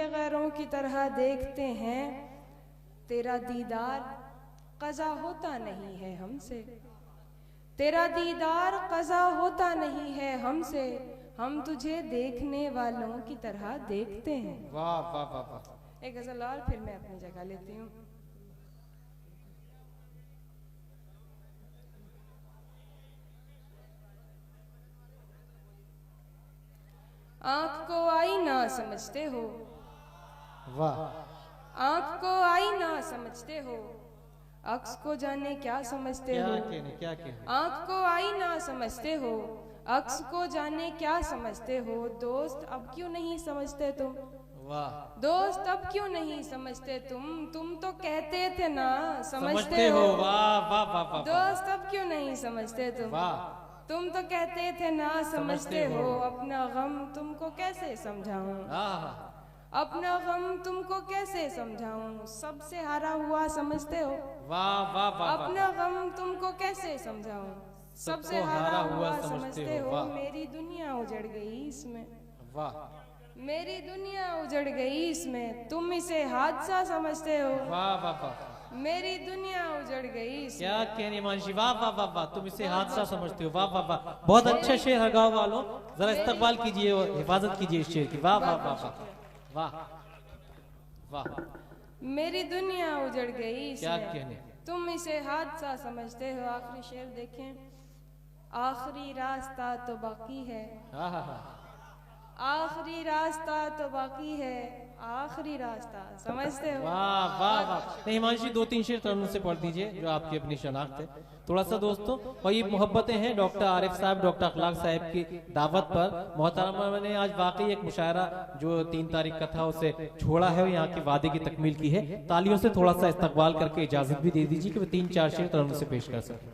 गैरों की तरह देखते हैं, तेरा दीदार क़ज़ा होता नहीं है हमसे, तेरा दीदार क़ज़ा होता नहीं है हमसे, हम तुझे देखने वालों की तरह देखते हैं। वाह वाह वाह वाह। एक गजल और फिर मैं अपनी जगह लेती हूँ। आँख को आईना समझते हो, वाह। आँख को आईना समझते हो, अक्स को जाने क्या समझते हो। क्या कहने। आँख को आईना समझते हो, अक्स को जाने क्या समझते हो। दोस्त अब क्यों नहीं समझते तुम, वाह। दोस्त अब क्यों नहीं समझते तुम तो कहते थे ना समझते हो। वाह वाह वाह वाह। दोस्त अब क्यों नहीं समझते तुम तो कहते थे ना समझते हो। अपना गम तुमको कैसे समझाऊं, अपना गम तुमको कैसे समझाऊं, सबसे हारा हुआ समझते हो। वाह वाह वाह। अपना गम तुमको कैसे समझाऊं, सबसे हारा हुआ समझते हो। मेरी दुनिया उजड़ गई इसमें, वाह। मेरी दुनिया उजड़ गई इसमें, तुम इसे हादसा समझते हो। वाह वाह वाह। मेरी दुनिया उजड़ गई इसमें। क्या कहने हिमांशी, वाह वाह वाह वाह। तुम इसे हादसा समझते हो, वाह वाह वाह। बहुत अच्छा शेर है गाँव वालों, जरा इस्तकबाल कीजिए और हिफाजत कीजिए इस शेर की। वाह वाह वाह वाह वाह वाह। मेरी दुनिया उजड़ गई क्या इसमें, कहने। तुम इसे हादसा समझते हो। आखिरी शेर देखें। आखिरी रास्ता तो बाकी है, आखिरी रास्ता तो बाकी है, आखिरी रास्ता समझते हो। वाह वाह वाह। नहीं हिमांशी, 2-3 शेर तरन्नुम से पढ़ दीजिए जो आपकी अपनी शनाख्त है थोड़ा सा दोस्तों। और ये मोहब्बतें हैं डॉक्टर आरिफ साहब, डॉक्टर अखलाक साहब की दावत पर। मोहतरमा ने आज वाकई एक मुशायरा जो 3 तारीख का था उसे छोड़ा है, यहाँ के वादे की तकमील की है। तालियों से थोड़ा सा इस्तकबाल करके इजाजत भी दे दीजिए कि वो 3-4 शेर तरन्नुम से पेश कर सके।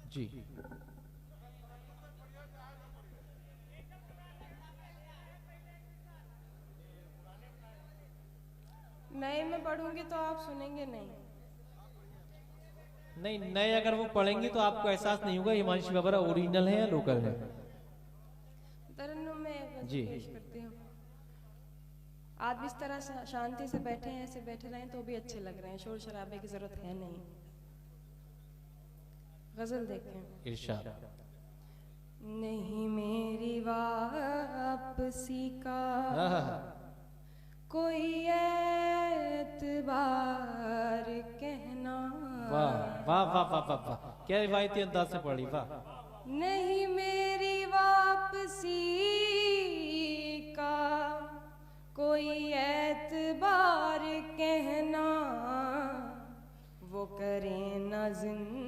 जी नए में पढ़ूंगी तो आप सुनेंगे नहीं। नहीं, नए अगर वो पढ़ेंगे तो आपको एहसास नहीं होगा हिमांशी बाबरा ओरिजिनल है या लोकल है। तरन्नुम में जी पेश करती हूँ। आप इस तरह शांति से बैठे हैं, ऐसे बैठे रहें तो भी अच्छे लग रहे हैं, शोर शराबे की जरूरत है नहीं। गजल देखें। इरशाद। नहीं मेरी वापसी का कोई एतबार कहना। वाह वाह वाह वाह वाह वाह। क्या रिवायती अंदाज से पढ़ी, वाह। नहीं मेरी वापसी का कोई एतबार कहना, वो करे न जिंदगी